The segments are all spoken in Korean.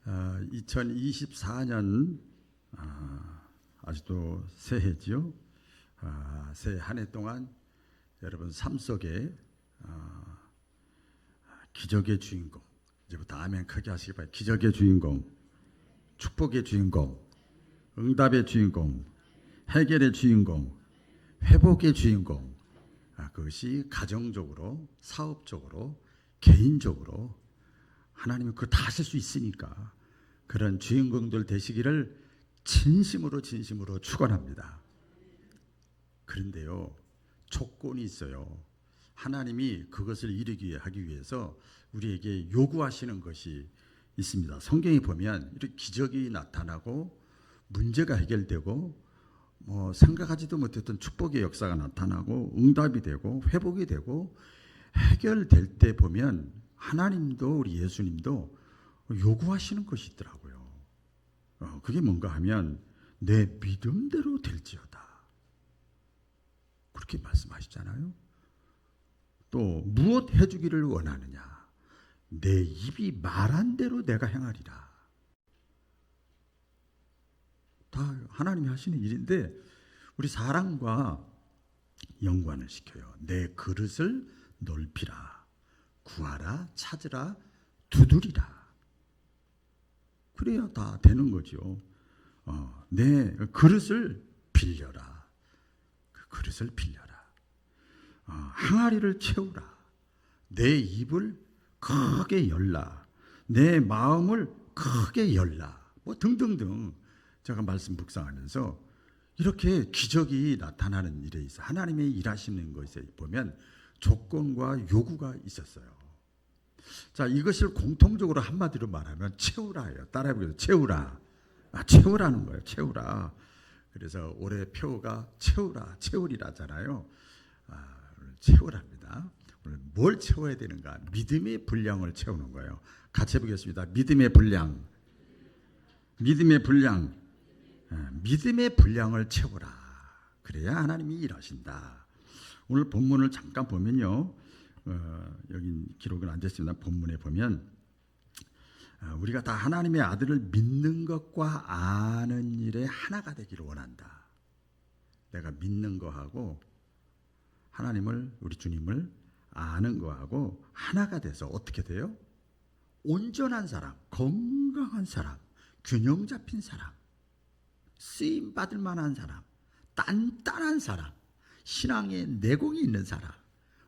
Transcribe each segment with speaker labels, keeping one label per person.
Speaker 1: 2024년 아직도 새해지요. 새해 한 해 동안 여러분 삶 속에 기적의 주인공, 이제부터 아멘 크게 하시기 바랍니다. 기적의 주인공, 축복의 주인공, 응답의 주인공, 해결의 주인공, 회복의 주인공, 그것이 가정적으로, 사업적으로, 개인적으로 하나님은 그거 다 하실 수 있으니까 그런 주인공들 되시기를 진심으로 축원합니다. 그런데요, 조건이 있어요. 하나님이 그것을 이루기 하기 위해서 우리에게 요구하시는 것이 있습니다. 성경에 보면 이렇게 기적이 나타나고 문제가 해결되고 생각하지도 못했던 축복의 역사가 나타나고 응답이 되고 회복이 되고 해결될 때 보면 하나님도 우리 예수님도 요구하시는 것이 있더라고요. 그게 뭔가 하면 내 믿음대로 될지어다. 그렇게 말씀하시잖아요. 또 무엇 해주기를 원하느냐. 내 입이 말한 대로 내가 행하리라. 다 하나님이 하시는 일인데 우리 사람과 연관을 시켜요. 내 그릇을 넓히라. 구하라. 찾으라. 두드리라. 그래야 다 되는 거죠. 내 그릇을 빌려라. 그 그릇을 빌려라. 항아리를 채우라. 내 입을 크게 열라. 내 마음을 크게 열라. 등등등 제가 말씀 묵상하면서 이렇게 기적이 나타나는 일에 있어 하나님의 일하시는 것에 보면 조건과 요구가 있었어요. 자, 이것을 공통적으로 한마디로 말하면 채우라예요. 따라해보겠습니다. 채우라. 채우라는 거예요. 채우라. 그래서 올해 표가 채우라, 채우리라잖아요. 채우랍니다. 오늘 뭘 채워야 되는가? 믿음의 분량을 채우는 거예요. 같이 해보겠습니다. 믿음의 분량. 믿음의 분량. 믿음의 분량을 채우라. 그래야 하나님이 일하신다. 오늘 본문을 잠깐 보면요. 여기 기록은 안 됐습니다. 본문에 보면 우리가 다 하나님의 아들을 믿는 것과 아는 일에 하나가 되기를 원한다. 내가 믿는 거하고 하나님을, 우리 주님을 아는 거하고 하나가 돼서 어떻게 돼요? 온전한 사람, 건강한 사람, 균형 잡힌 사람, 쓰임 받을 만한 사람, 단단한 사람, 신앙의 내공이 있는 사람,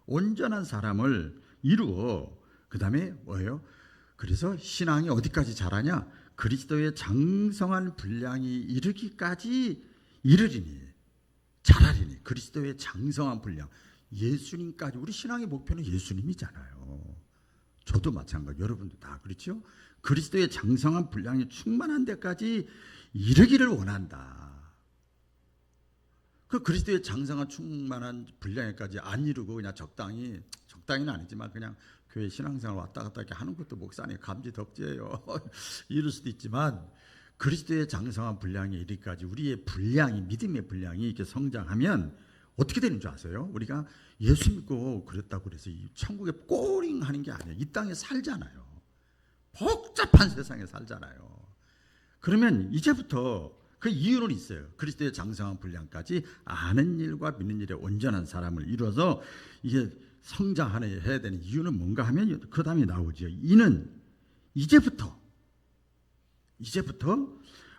Speaker 1: 온전한 사람을 이루어 그 다음에 뭐예요? 그래서 신앙이 어디까지 자라냐? 그리스도의 장성한 분량이 이르기까지 이르리니, 자라리니. 그리스도의 장성한 분량, 예수님까지. 우리 신앙의 목표는 예수님이잖아요. 저도 마찬가지, 여러분도 다 그렇죠? 그리스도의 장성한 분량이 충만한 데까지 이르기를 원한다. 그 그리스도의 장성한 충만한 분량에까지 안 이루고 그냥 적당히는 아니지만 그냥 교회 신앙생활 왔다 갔다 이렇게 하는 것도 목사님 감지 덕지예요. 이럴 수도 있지만 그리스도의 장성한 분량에 이르기까지 우리의 분량이, 믿음의 분량이 이렇게 성장하면 어떻게 되는 줄 아세요? 우리가 예수 믿고 그랬다고 그래서 이 천국에 꼬링 하는 게 아니에요. 이 땅에 살잖아요. 복잡한 세상에 살잖아요. 그러면 이제부터 그 이유는 있어요. 그리스도의 장성한 분량까지 아는 일과 믿는 일에 온전한 사람을 이루어서 이게 성장해야 되는 이유는 뭔가 하면 그 다음에 나오죠. 이는 이제부터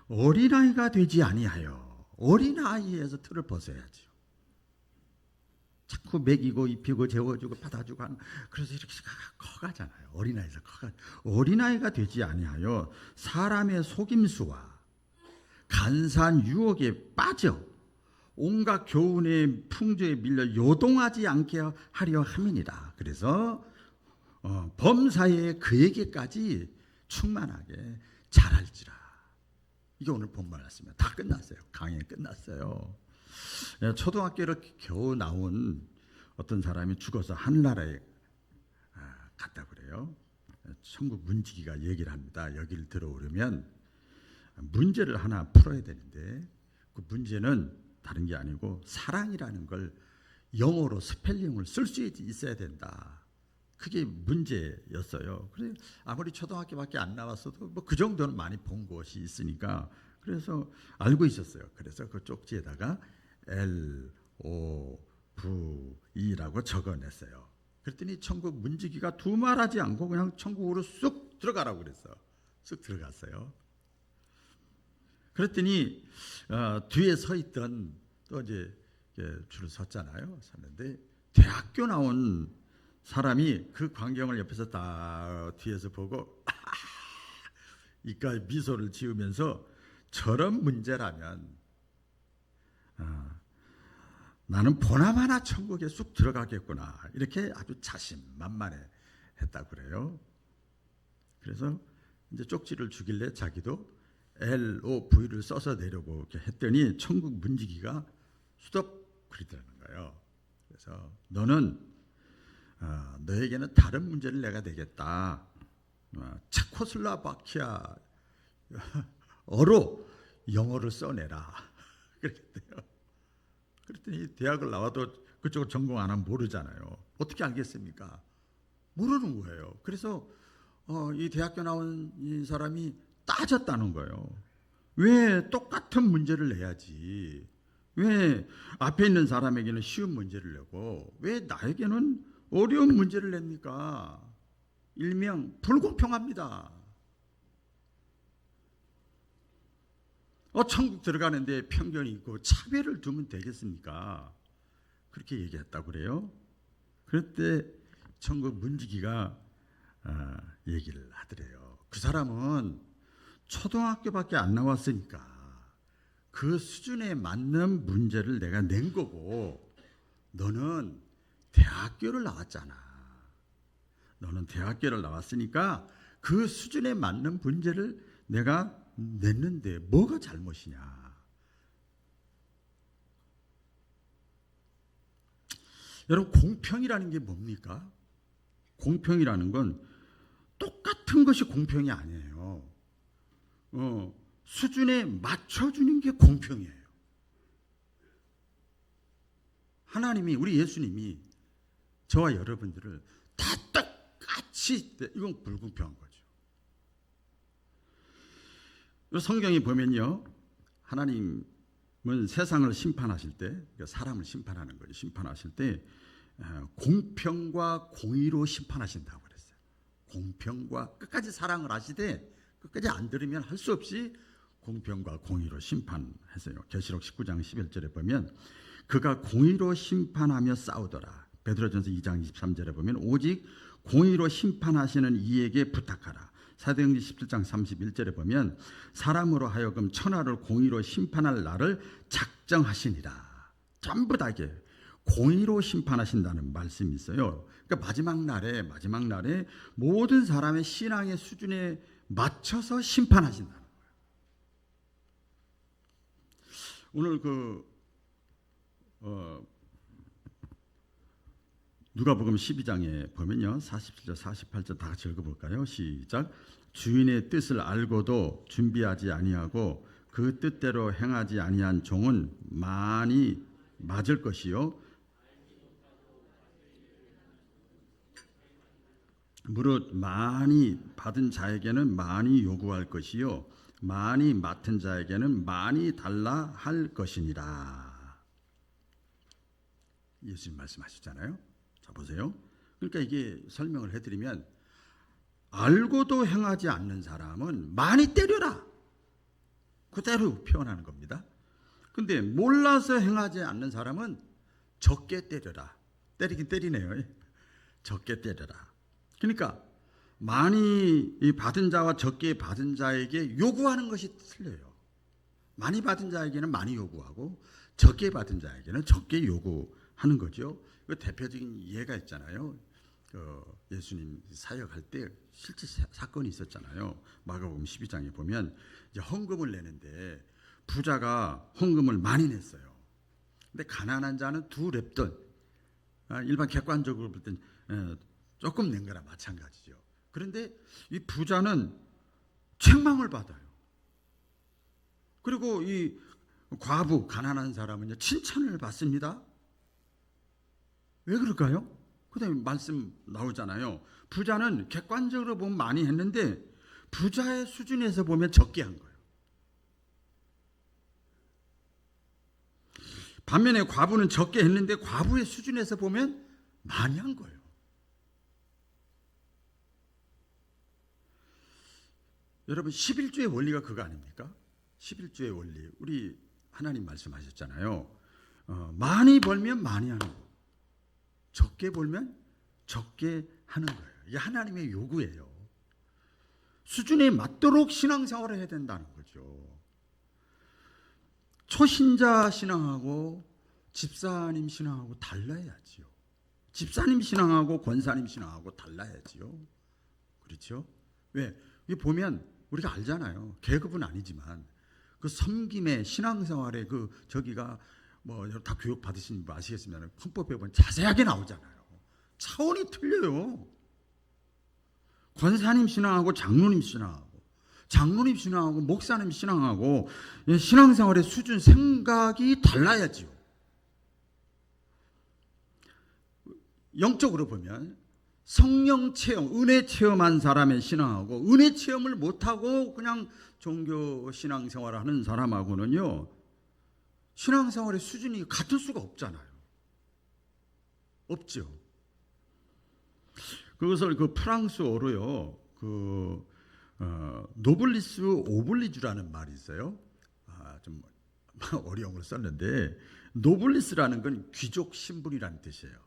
Speaker 1: 어린아이가 되지 아니하여. 어린아이에서 틀을 벗어야죠. 자꾸 먹이고 입히고 재워주고 받아주고 하는, 그래서 이렇게 커가잖아요. 어린아이에서 어린아이가 되지 아니하여 사람의 속임수와 간사한 유혹에 빠져 온갖 교훈의 풍조에 밀려 요동하지 않게 하려 함이니라. 그래서 범사에 그에게까지 충만하게 자랄지라. 이게 오늘 본문 말씀입니다. 다 끝났어요. 강의 끝났어요. 초등학교를 겨우 나온 어떤 사람이 죽어서 하늘나라에 갔다 그래요. 천국 문지기가 얘기를 합니다. 여기를 들어오려면 문제를 하나 풀어야 되는데 그 문제는 다른 게 아니고 사랑이라는 걸 영어로 스펠링을 쓸 수 있어야 된다. 그게 문제였어요. 그래 아무리 초등학교밖에 안 나왔어도 뭐 그 정도는 많이 본 곳이 있으니까 그래서 알고 있었어요. 그래서 그 쪽지에다가 LOVE라고 적어냈어요. 그랬더니 천국 문지기가 두말하지 않고 그냥 천국으로 쑥 들어가라고 그랬어. 쑥 들어갔어요. 그랬더니 뒤에 서 있던 또 이제 줄을 섰잖아요. 섰는데 대학교 나온 사람이 그 광경을 옆에서 딱 뒤에서 보고 이까지 미소를 지으면서 저런 문제라면 나는 보나마나 천국에 쑥 들어가겠구나 이렇게 아주 자신만만해 했다고 그래요. 그래서 이제 쪽지를 주길래 자기도 LOV를 써서 내려고 이렇게 했더니 천국 문지기가 수덕 그러더라는 거예요. 그래서 너는 너에게는 다른 문제를 내가 내겠다. 체코슬라바키아 어로 영어를 써내라. 그랬대요. 그랬더니 대학을 나와도 그쪽을 전공 안 하면 모르잖아요. 어떻게 알겠습니까? 모르는 거예요. 그래서 이 대학교 나온 이 사람이 따졌다는 거예요. 왜 똑같은 문제를 내야지? 왜 앞에 있는 사람에게는 쉬운 문제를 내고 왜 나에게는 어려운 문제를 냅니까? 일명 불공평합니다. 천국 들어가는데 편견이 있고 차별을 두면 되겠습니까? 그렇게 얘기했다고 그래요. 그때 천국 문지기가 얘기를 하더래요. 그 사람은 초등학교밖에 안 나왔으니까 그 수준에 맞는 문제를 내가 낸 거고 너는 대학교를 나왔잖아. 너는 대학교를 나왔으니까 그 수준에 맞는 문제를 내가 냈는데 뭐가 잘못이냐. 여러분 공평이라는 게 뭡니까? 공평이라는 건 똑같은 것이 공평이 아니에요. 수준에 맞춰주는 게 공평이에요. 하나님이 우리 예수님이 저와 여러분들을 다 똑같이 이건 불공평한 거죠. 성경에 보면요, 하나님은 세상을 심판하실 때, 그러니까 사람을 심판하는 거죠. 심판하실 때 공평과 공의로 심판하신다고 그랬어요. 공평과 끝까지 사랑을 하시되 끝까지 안 들으면 할 수 없이 공평과 공의로 심판했어요. 계시록 19장 11절에 보면 그가 공의로 심판하며 싸우더라. 베드로전서 2장 23절에 보면 오직 공의로 심판하시는 이에게 부탁하라. 사도행전 17장 31절에 보면 사람으로 하여금 천하를 공의로 심판할 날을 작정하시니라. 전부 다 이게 공의로 심판하신다는 말씀이 있어요. 그러니까 마지막 날에 모든 사람의 신앙의 수준에 맞춰서 심판하신다는 거예요. 오늘 누가복음 12장에 보면요, 47절 48절 다 같이 읽어볼까요? 시작. 주인의 뜻을 알고도 준비하지 아니하고 그 뜻대로 행하지 아니한 종은 많이 맞을 것이요 무릇 많이 받은 자에게는 많이 요구할 것이요 많이 맡은 자에게는 많이 달라 할 것이니라. 예수님 말씀하셨잖아요. 자 보세요. 그러니까 이게 설명을 해드리면 알고도 행하지 않는 사람은 많이 때려라. 그대로 표현하는 겁니다. 근데 몰라서 행하지 않는 사람은 적게 때려라. 때리긴 때리네요. 적게 때려라. 그러니까 많이 받은 자와 적게 받은 자에게 요구하는 것이 틀려요. 많이 받은 자에게는 많이 요구하고 적게 받은 자에게는 적게 요구하는 거죠. 그 대표적인 예가 있잖아요. 예수님 사역할 때 실제 사건이 있었잖아요. 마가복음 12장에 보면 이제 헌금을 내는데 부자가 헌금을 많이 냈어요. 근데 가난한 자는 두 랩돈, 일반 객관적으로 볼 땐 조금 낸 거나 마찬가지죠. 그런데 이 부자는 책망을 받아요. 그리고 이 과부 가난한 사람은요 칭찬을 받습니다. 왜 그럴까요? 그다음에 말씀 나오잖아요. 부자는 객관적으로 보면 많이 했는데 부자의 수준에서 보면 적게 한 거예요. 반면에 과부는 적게 했는데 과부의 수준에서 보면 많이 한 거예요. 여러분 11조의 원리가 그거 아닙니까? 11조의 원리. 우리 하나님 말씀하셨잖아요. 많이 벌면 많이 하는 거. 적게 벌면 적게 하는 거예요. 이게 하나님의 요구예요. 수준에 맞도록 신앙생활을 해야 된다는 거죠. 초신자 신앙하고 집사님 신앙하고 달라야지요. 집사님 신앙하고 권사님 신앙하고 달라야지요. 그렇죠? 왜? 이 보면 우리가 알잖아요. 계급은 아니지만 그 섬김의 신앙생활의 그 저기가 뭐 다 교육 받으신 분 아시겠습니다만 헌법에 보면 자세하게 나오잖아요. 차원이 틀려요. 권사님 신앙하고 장로님 신앙하고 목사님 신앙하고 신앙생활의 수준 생각이 달라야지요. 영적으로 보면 성령 체험, 은혜 체험한 사람의 신앙하고 은혜 체험을 못하고 그냥 종교 신앙생활을 하는 사람하고는요 신앙생활의 수준이 같을 수가 없잖아요. 없죠. 그것을 그 프랑스어로요 노블리스 오블리주라는 말이 있어요. 좀 어려운 걸 썼는데 노블리스라는 건 귀족 신분이라는 뜻이에요.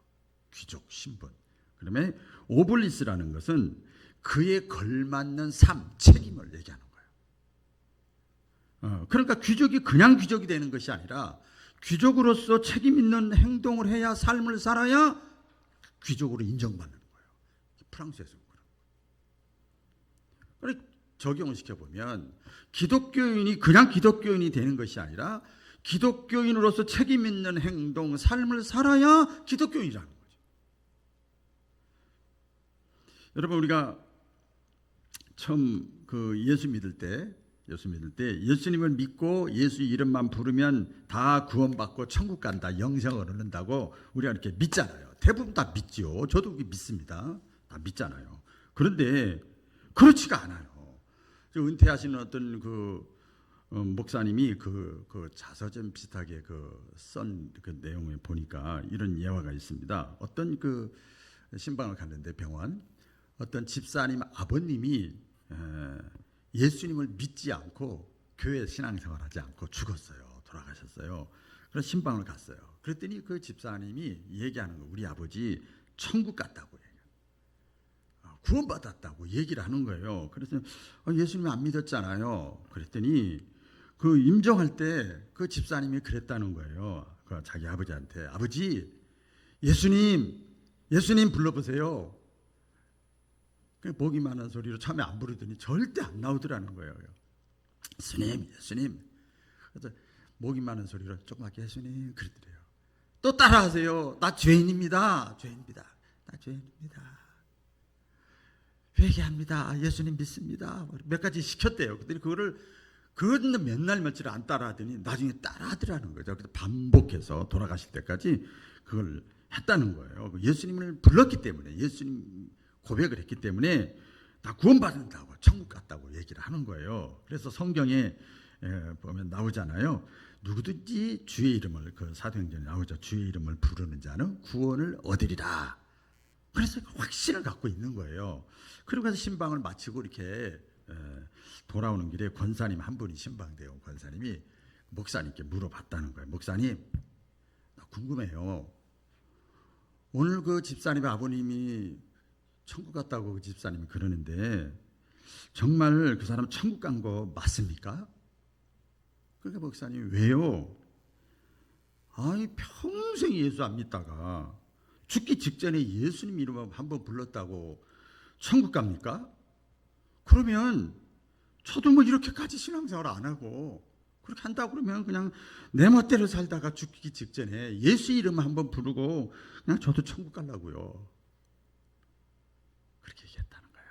Speaker 1: 귀족 신분. 그다음에 오블리스라는 것은 그에 걸맞는 삶, 책임을 얘기하는 거예요. 그러니까 귀족이 그냥 귀족이 되는 것이 아니라 귀족으로서 책임 있는 행동을 해야 삶을 살아야 귀족으로 인정받는 거예요. 프랑스에서 그런 거예요. 적용을 시켜보면 기독교인이 그냥 기독교인이 되는 것이 아니라 기독교인으로서 책임 있는 행동, 삶을 살아야 기독교인이라는 거예요. 여러분 우리가 처음 그 예수 믿을 때 예수님을 믿고 예수 이름만 부르면 다 구원받고 천국 간다, 영생을 얻는다고 우리가 이렇게 믿잖아요. 대부분 다 믿죠. 저도 믿습니다. 다 믿잖아요. 그런데 그렇지가 않아요. 은퇴하시는 어떤 목사님이 그 자서전 비슷하게 쓴 그 내용을 보니까 이런 예화가 있습니다. 어떤 그 신방을 갔는데 병원 어떤 집사님 아버님이 예수님을 믿지 않고 교회 신앙생활하지 않고 죽었어요. 돌아가셨어요. 그래서 신방을 갔어요. 그랬더니 그 집사님이 얘기하는 거, 우리 아버지 천국 갔다고 구원받았다고 얘기를 하는 거예요. 그래서 예수님 안 믿었잖아요. 그랬더니 그 임종할 때 그 집사님이 그랬다는 거예요. 그 자기 아버지한테, 아버지 예수님 불러보세요. 목이 많은 소리로 처음에 안 부르더니 절대 안 나오더라는 거예요. 예수님. 그래서 목이 많은 소리로 조그맣게 예수님 그러더래요. 또 따라하세요. 나 죄인입니다. 나 죄인입니다. 회개합니다. 예수님 믿습니다. 몇 가지 시켰대요. 그랬더니 그거는 맨날 며칠 안 따라하더니 나중에 따라하더라는 거죠. 그래서 반복해서 돌아가실 때까지 그걸 했다는 거예요. 예수님을 불렀기 때문에, 예수님 고백을 했기 때문에 다 구원받는다고, 천국 갔다고 얘기를 하는 거예요. 그래서 성경에 보면 나오잖아요. 누구든지 주의 이름을, 그 사도행전에 나오죠. 주의 이름을 부르는 자는 구원을 얻으리라. 그래서 확신을 갖고 있는 거예요. 그리고 가서 신방을 마치고 이렇게 돌아오는 길에 권사님 한 분이 신방대원 권사님이 목사님께 물어봤다는 거예요. 목사님, 나 궁금해요. 오늘 그 집사님의 아버님이 천국 갔다고 그 집사님이 그러는데 정말 그 사람 천국 간 거 맞습니까? 그러니까 목사님이 왜요? 아니 평생 예수 안 믿다가 죽기 직전에 예수님 이름을 한번 불렀다고 천국 갑니까? 그러면 저도 뭐 이렇게까지 신앙생활 안 하고 그렇게 한다고 그러면 그냥 내 멋대로 살다가 죽기 직전에 예수 이름 한번 부르고 그냥 저도 천국 가려고요. 그렇게 얘기했다는 거예요.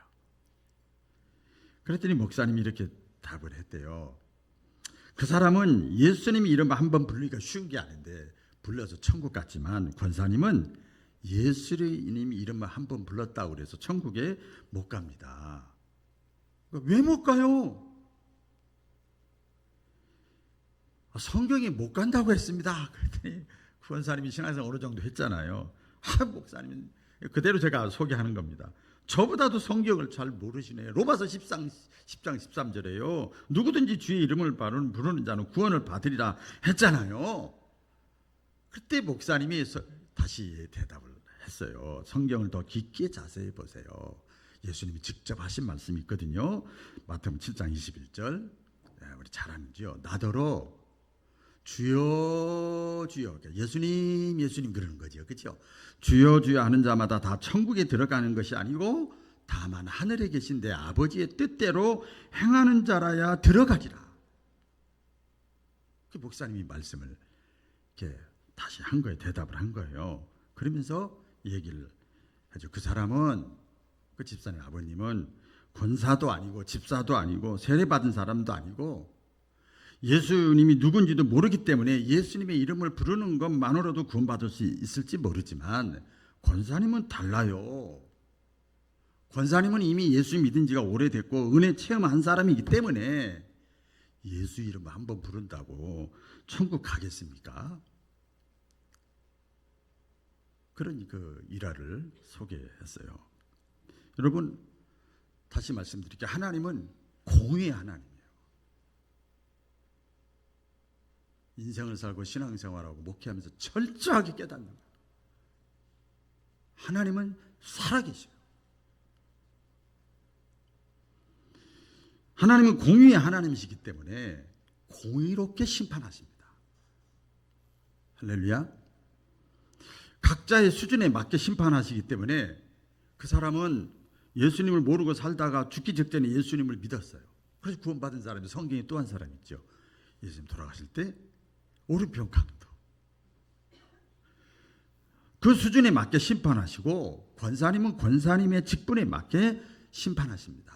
Speaker 1: 그랬더니 목사님이 이렇게 답을 했대요. 그 사람은 예수님 이름 한번 부르기가 쉬운 게 아닌데 불러서 천국 갔지만 권사님은 예수님 이름을 한번 불렀다고 그래서 천국에 못 갑니다. 왜 못 가요? 성경이 못 간다고 했습니다. 그랬더니 구원사님이 신앙생활 어느 정도 했잖아요. 목사님 그대로 제가 소개하는 겁니다. 저보다도 성경을 잘 모르시네요. 로마서 10장 13절에요. 누구든지 주의 이름을 부르는 자는 구원을 받으리라 했잖아요. 그때 목사님이 다시 대답을 했어요. 성경을 더 깊게 자세히 보세요. 예수님이 직접 하신 말씀이 있거든요. 마태복음 7장 21절. 우리 잘 아는지요. 나더러 주여 주여, 예수님 예수님 그러는 거죠. 그렇죠? 주여 주여 하는 자마다 다 천국에 들어가는 것이 아니고 다만 하늘에 계신 내 아버지의 뜻대로 행하는 자라야 들어가리라. 그 목사님이 말씀을 이렇게 다시 한 거예요. 대답을 한 거예요. 그러면서 얘기를 하죠. 그 사람은, 그 집사님 아버님은 권사도 아니고 집사도 아니고 세례받은 사람도 아니고 예수님이 누군지도 모르기 때문에 예수님의 이름을 부르는 것만으로도 구원받을 수 있을지 모르지만 권사님은 달라요. 권사님은 이미 예수 믿은 지가 오래됐고 은혜 체험한 사람이기 때문에 예수 이름을 한번 부른다고 천국 가겠습니까? 그런 그 일화를 소개했어요. 여러분, 다시 말씀드릴게요. 하나님은 공의의 하나님이에요. 인생을 살고 신앙생활하고 목회하면서 철저하게 깨닫는 거예요. 하나님은 살아계셔요. 하나님은 공의의 하나님이시기 때문에 공의롭게 심판하십니다. 할렐루야. 각자의 수준에 맞게 심판하시기 때문에 그 사람은 예수님을 모르고 살다가 죽기 직전에 예수님을 믿었어요. 그래서 구원받은 사람이 성경에 또 한 사람 있죠. 예수님 돌아가실 때 오른편 강도. 그 수준에 맞게 심판하시고 권사님은 권사님의 직분에 맞게 심판하십니다.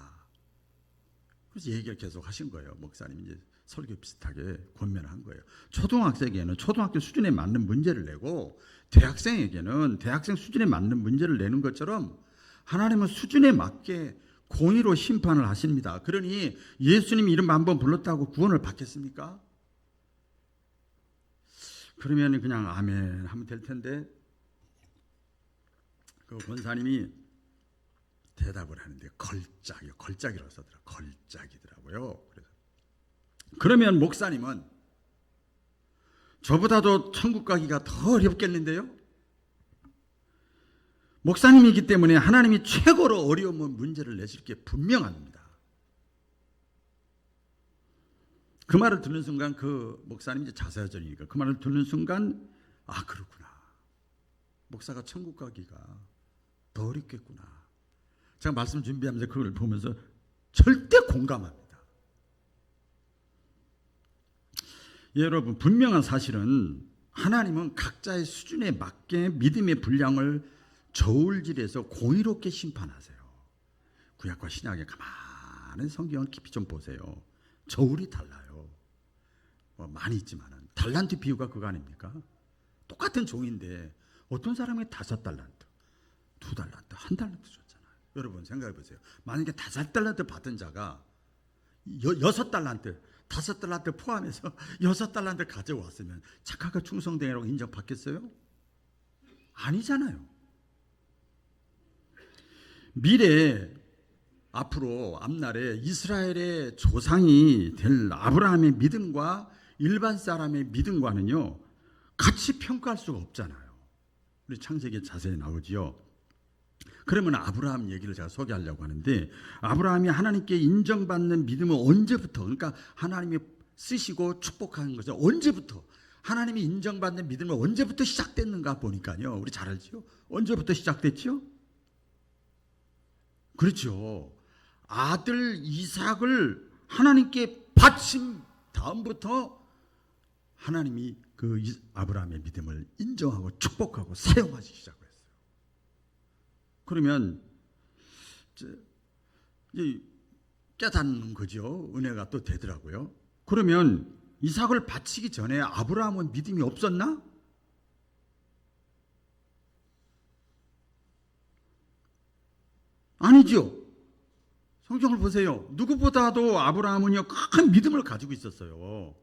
Speaker 1: 그래서 얘기를 계속 하신 거예요. 목사님이 이제 설교 비슷하게 권면한 거예요. 초등학생에게는 초등학교 수준에 맞는 문제를 내고 대학생에게는 대학생 수준에 맞는 문제를 내는 것처럼 하나님은 수준에 맞게 공의로 심판을 하십니다. 그러니 예수님 이름 한번 불렀다고 구원을 받겠습니까? 그러면 그냥 아멘 하면 될 텐데 그 권사님이 대답을 하는데 걸작이라고 써더라. 걸작이더라고요. 그러면 목사님은 저보다도 천국 가기가 더 어렵겠는데요? 목사님이기 때문에 하나님이 최고로 어려운 문제를 내실 게 분명합니다. 그 말을 듣는 순간 그 목사님이 이제 자사전이니까 그 말을 듣는 순간 아 그렇구나. 목사가 천국 가기가 더 어렵겠구나. 제가 말씀 준비하면서 그걸 보면서 절대 공감합니다. 여러분 분명한 사실은 하나님은 각자의 수준에 맞게 믿음의 분량을 저울질해서 공의롭게 심판하세요. 구약과 신약에 가만히 성경을 깊이 좀 보세요. 저울이 달라요. 많이 있지만은 달란트 비유가 그거 아닙니까? 똑같은 종인데 어떤 사람이 5달란트, 2달란트, 1달란트 줬잖아요. 여러분 생각해 보세요. 만약에 5달란트 받은 자가 6달란트, 5달란트 포함해서 6달란트 가져왔으면 착하고 충성되라고 인정받겠어요? 아니잖아요. 미래에 앞으로 앞날에 이스라엘의 조상이 될 아브라함의 믿음과 일반 사람의 믿음과는요 같이 평가할 수가 없잖아요. 우리 창세기에 자세히 나오지요. 그러면 아브라함 얘기를 제가 소개하려고 하는데 아브라함이 하나님께 인정받는 믿음은 언제부터, 그러니까 하나님이 쓰시고 축복하는 것은 언제부터, 하나님이 인정받는 믿음은 언제부터 시작됐는가 보니까요. 우리 잘 알죠? 언제부터 시작됐죠? 그렇죠. 아들 이삭을 하나님께 바친 다음부터 하나님이 그 아브라함의 믿음을 인정하고 축복하고 사용하기 시작했어요. 그러면 이제 깨닫는 거죠. 은혜가 또 되더라고요. 그러면 이삭을 바치기 전에 아브라함은 믿음이 없었나? 아니죠. 성경을 보세요. 누구보다도 아브라함은요 큰 믿음을 가지고 있었어요.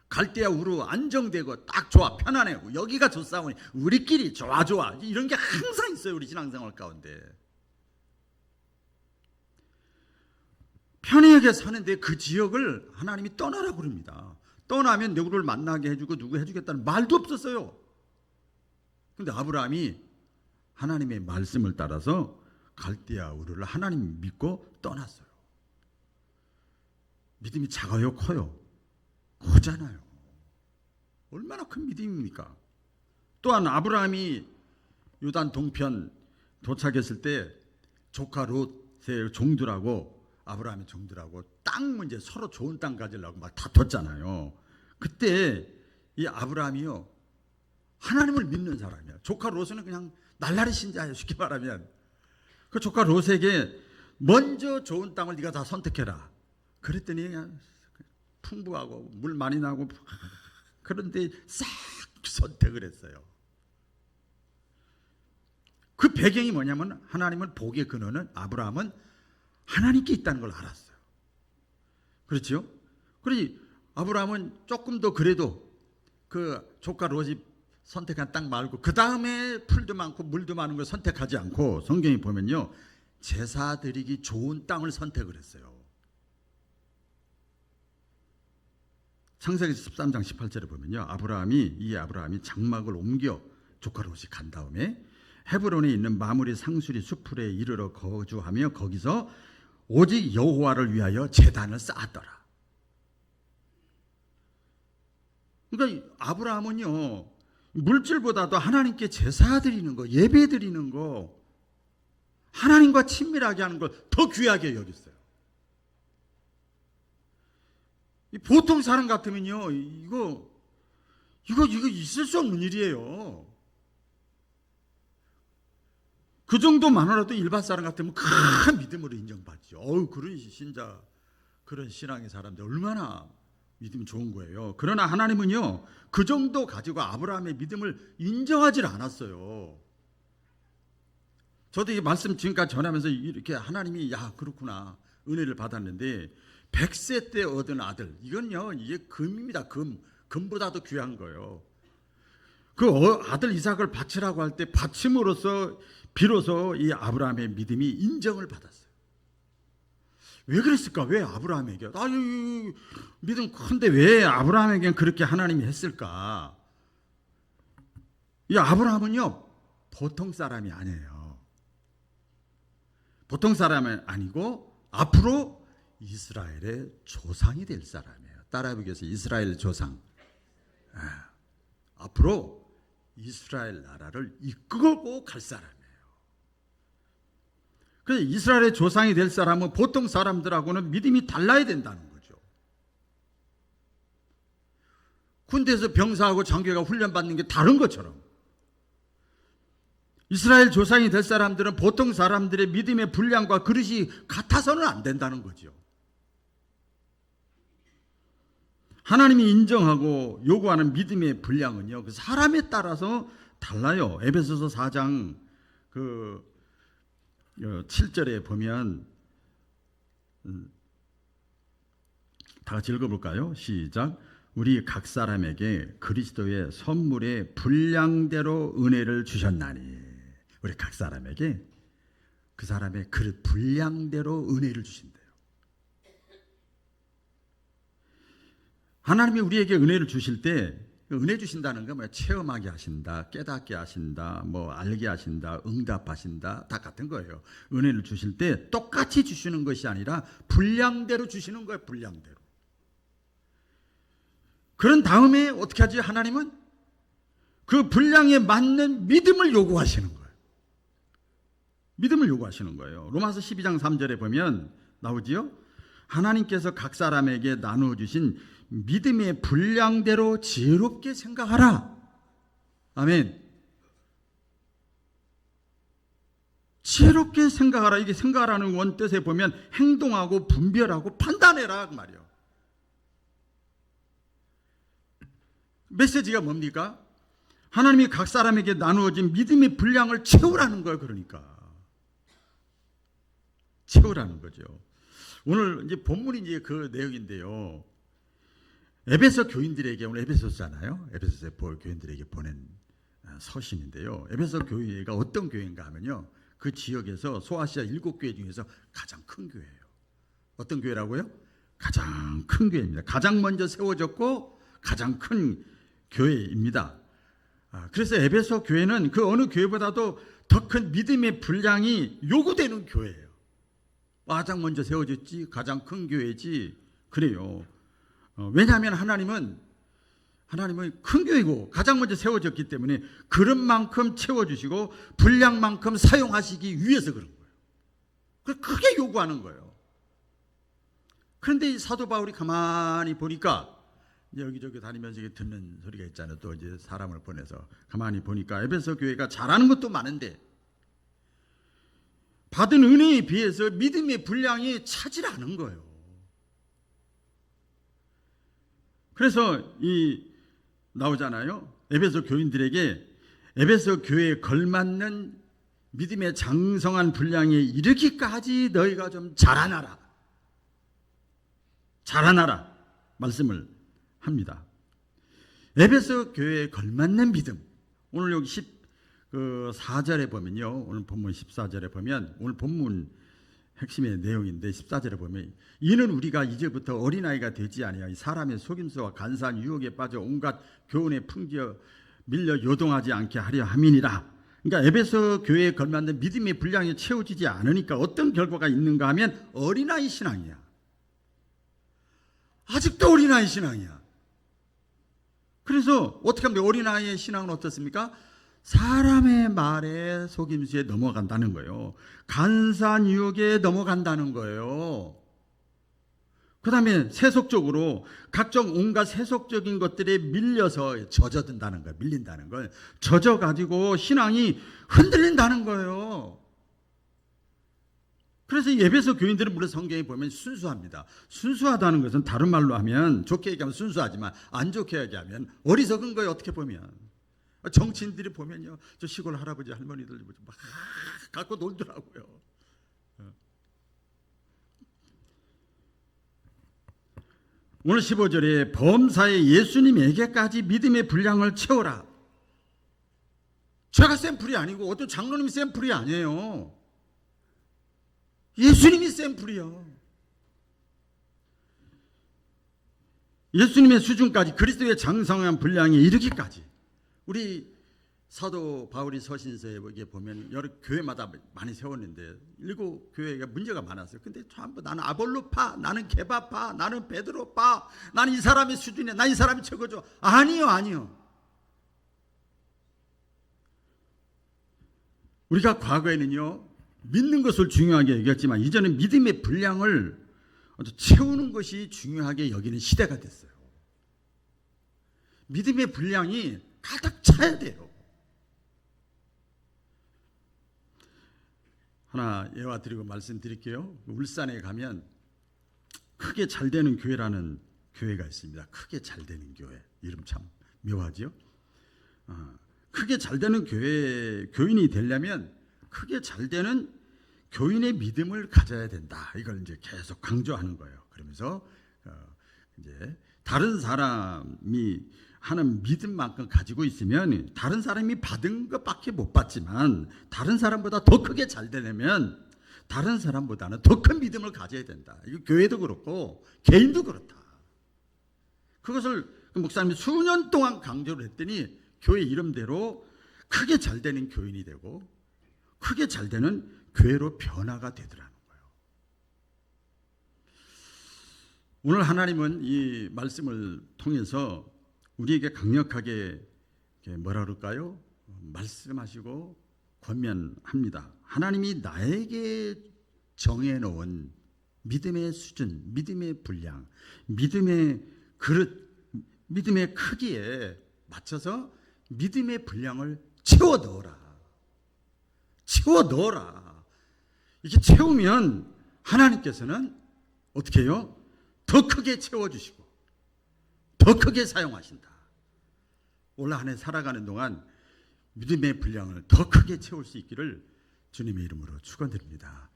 Speaker 1: 갈대아 우르 안정되고 딱 좋아, 편안해요. 여기가 좋사오니 우리끼리 좋아 이런 게 항상 있어요. 우리 신앙생활 가운데. 편하게 사는데 그 지역을 하나님이 떠나라고 그럽니다. 떠나면 누구를 만나게 해주고 누구 해주겠다는 말도 없었어요. 그런데 아브라함이 하나님의 말씀을 따라서 갈대아 우르를 하나님 믿고 떠났어요. 믿음이 작아요, 커요? 커잖아요. 얼마나 큰 믿음입니까? 또한 아브라함이 요단 동편 도착했을 때 조카 롯의 종들하고 아브라함의 종들하고 땅 문제, 서로 좋은 땅 가지려고 막 다퉜잖아요. 그때 이 아브라함이요 하나님을 믿는 사람이야. 조카 롯은 그냥 날라리 신자예요. 쉽게 말하면 그 조카 롯에게 먼저 좋은 땅을 네가 다 선택해라. 그랬더니 그냥 풍부하고 물 많이 나고 그런데 싹 선택을 했어요. 그 배경이 뭐냐면 하나님은 복의 근원은 아브라함은 하나님께 있다는 걸 알았어요. 그렇죠? 그러니 아브라함은 조금 더 그래도 그 조카 롯이 선택한 땅 말고 그 다음에 풀도 많고 물도 많은 걸 선택하지 않고 성경에 보면요 제사 드리기 좋은 땅을 선택을 했어요. 창세기 13장 18절에 보면요 아브라함이 장막을 옮겨 조카 롯이 간 다음에 헤브론에 있는 마므리 상수리 수풀에 이르러 거주하며 거기서 오직 여호와를 위하여 제단을 쌓았더라. 그러니까 아브라함은요 물질보다도 하나님께 제사 드리는 거, 예배 드리는 거, 하나님과 친밀하게 하는 걸 더 귀하게 여겼어요. 보통 사람 같으면요 이거 있을 수 없는 일이에요. 그 정도만으로도 일반 사람 같으면 큰 믿음으로 인정받죠. 그런 신자, 그런 신앙의 사람들 얼마나 믿음이 좋은 거예요. 그러나 하나님은요 그 정도 가지고 아브라함의 믿음을 인정하지 않았어요. 저도 이 말씀 지금까지 전하면서 이렇게 하나님이 야 그렇구나 은혜를 받았는데 100세 때 얻은 아들 이건요 이게 금입니다. 금보다도 귀한 거예요. 그 아들 이삭을 바치라고 할 때 바침으로써 비로소 이 아브라함의 믿음이 인정을 받았어요. 왜 그랬을까? 왜 아브라함에게? 믿음 큰데 왜 아브라함에게는 그렇게 하나님이 했을까? 이 아브라함은요 보통 사람이 아니에요. 보통 사람은 아니고 앞으로 이스라엘의 조상이 될 사람이에요. 따라해 보겠습니다. 이스라엘 조상. 앞으로 이스라엘 나라를 이끌고 갈 사람이에요. 그래서 이스라엘의 조상이 될 사람은 보통 사람들하고는 믿음이 달라야 된다는 거죠. 군대에서 병사하고 장교가 훈련받는 게 다른 것처럼 이스라엘 조상이 될 사람들은 보통 사람들의 믿음의 분량과 그릇이 같아서는 안 된다는 거죠. 하나님이 인정하고 요구하는 믿음의 분량은요 그 사람에 따라서 달라요. 에베소서 4장 7절에 보면 다 같이 읽어볼까요? 시작. 우리 각 사람에게 그리스도의 선물의 분량대로 은혜를 주셨나니. 우리 각 사람에게 그 사람의 그 분량대로 은혜를 주신대요. 하나님이 우리에게 은혜를 주실 때 은혜 주신다는 건 뭐야? 체험하게 하신다, 깨닫게 하신다, 뭐 알게 하신다, 응답하신다, 다 같은 거예요. 은혜를 주실 때 똑같이 주시는 것이 아니라 분량대로 주시는 거예요. 분량대로. 그런 다음에 어떻게 하지? 하나님은 그 분량에 맞는 믿음을 요구하시는 거예요. 믿음을 요구하시는 거예요. 로마서 12장 3절에 보면 나오지요. 하나님께서 각 사람에게 나누어 주신 믿음의 분량대로 지혜롭게 생각하라. 아멘. 지혜롭게 생각하라. 이게 생각하라는 원뜻에 보면 행동하고 분별하고 판단해라 그 말이에요. 메시지가 뭡니까? 하나님이 각 사람에게 나누어진 믿음의 분량을 채우라는 거예요. 그러니까 채우라는 거죠. 오늘 이제 본문이 이제 그 내용인데요. 에베소 교인들에게, 오늘 에베소잖아요. 에베소에 교인들에게 보낸 서신인데요. 에베소 교회가 어떤 교회인가 하면요, 그 지역에서 소아시아 7교회 중에서 가장 큰 교회예요. 어떤 교회라고요? 가장 큰 교회입니다. 가장 먼저 세워졌고 가장 큰 교회입니다. 그래서 에베소 교회는 그 어느 교회보다도 더 큰 믿음의 분량이 요구되는 교회예요. 가장 먼저 세워졌지, 가장 큰 교회지, 그래요. 왜냐하면 하나님은 큰 교회고 가장 먼저 세워졌기 때문에 그런 만큼 채워주시고 분량만큼 사용하시기 위해서 그런 거예요. 그걸 크게 요구하는 거예요. 그런데 이 사도 바울이 가만히 보니까, 여기저기 다니면서 듣는 소리가 있잖아요. 또 이제 사람을 보내서 가만히 보니까 에베소 교회가 잘하는 것도 많은데 받은 은혜에 비해서 믿음의 분량이 차질 않은 거예요. 그래서 나오잖아요. 에베소 교인들에게 에베소 교회에 걸맞는 믿음의 장성한 분량에 이르기까지 너희가 좀 자라나라 말씀을 합니다. 에베소 교회에 걸맞는 믿음. 오늘 여기 14절에 보면요. 오늘 본문 14절에 보면, 오늘 본문 핵심의 내용인데 14절에 보면, 이는 우리가 이제부터 어린아이가 되지 아니하여 사람의 속임수와 간사한 유혹에 빠져 온갖 교훈에 풍겨 밀려 요동하지 않게 하려 함이니라. 그러니까 에베소 교회에 걸맞는 믿음의 분량이 채워지지 않으니까 어떤 결과가 있는가 하면 어린아이 신앙이야. 아직도 어린아이 신앙이야. 그래서 어떻게 하면 어린아이의 신앙은 어떻습니까? 사람의 말에 속임수에 넘어간다는 거예요. 간사한 유혹에 넘어간다는 거예요. 그 다음에 세속적으로 각종 온갖 세속적인 것들에 밀려서 젖어든다는 거예요. 밀린다는 걸. 젖어가지고 신앙이 흔들린다는 거예요. 그래서 에베소 교인들은 물론 성경에 보면 순수합니다. 순수하다는 것은 다른 말로 하면, 좋게 얘기하면 순수하지만 안 좋게 얘기하면 어리석은 거예요. 어떻게 보면 정치인들이 보면요, 저 시골 할아버지 할머니들 막 갖고 놀더라고요. 오늘 15절에 범사에 예수님에게까지 믿음의 분량을 채워라. 제가 샘플이 아니고 어떤 장로님이 샘플이 아니에요. 예수님이 샘플이요. 예수님의 수준까지, 그리스도의 장성한 분량에 이르기까지. 우리 사도 바울이 서신서에 보면 여러 교회마다 많이 세웠는데 7교회가 문제가 많았어요. 근데 전부 나는 아볼로파, 나는 게바파, 나는 베드로파, 나는 이 사람의 수준이야, 나 이 사람이 최고죠. 아니요. 우리가 과거에는요, 믿는 것을 중요하게 여겼지만 이제는 믿음의 분량을 채우는 것이 중요하게 여기는 시대가 됐어요. 믿음의 분량이 가득 차야 돼요. 하나 예화 드리고 말씀드릴게요. 울산에 가면 크게 잘 되는 교회라는 교회가 있습니다. 크게 잘 되는 교회. 이름 참 묘하죠. 크게 잘 되는 교인이 되려면 크게 잘 되는 교인의 믿음을 가져야 된다. 이걸 이제 계속 강조하는 거예요. 그러면서 이제 다른 사람이 하는 믿음만큼 가지고 있으면 다른 사람이 받은 것밖에 못 받지만 다른 사람보다 더 크게 잘 되려면 다른 사람보다는 더 큰 믿음을 가져야 된다. 이거 교회도 그렇고 개인도 그렇다. 그것을 목사님이 수년 동안 강조를 했더니 교회 이름대로 크게 잘 되는 교인이 되고 크게 잘 되는 교회로 변화가 되더라는 거예요. 오늘 하나님은 이 말씀을 통해서 우리에게 강력하게 뭐라 그럴까요? 말씀하시고 권면합니다. 하나님이 나에게 정해놓은 믿음의 수준, 믿음의 분량, 믿음의 그릇, 믿음의 크기에 맞춰서 믿음의 분량을 채워 넣어라. 이렇게 채우면 하나님께서는 어떻게 해요? 더 크게 채워주시고 더 크게 사용하신다. 올 한 해 살아가는 동안 믿음의 분량을 더 크게 채울 수 있기를 주님의 이름으로 축원드립니다.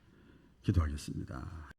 Speaker 1: 기도하겠습니다.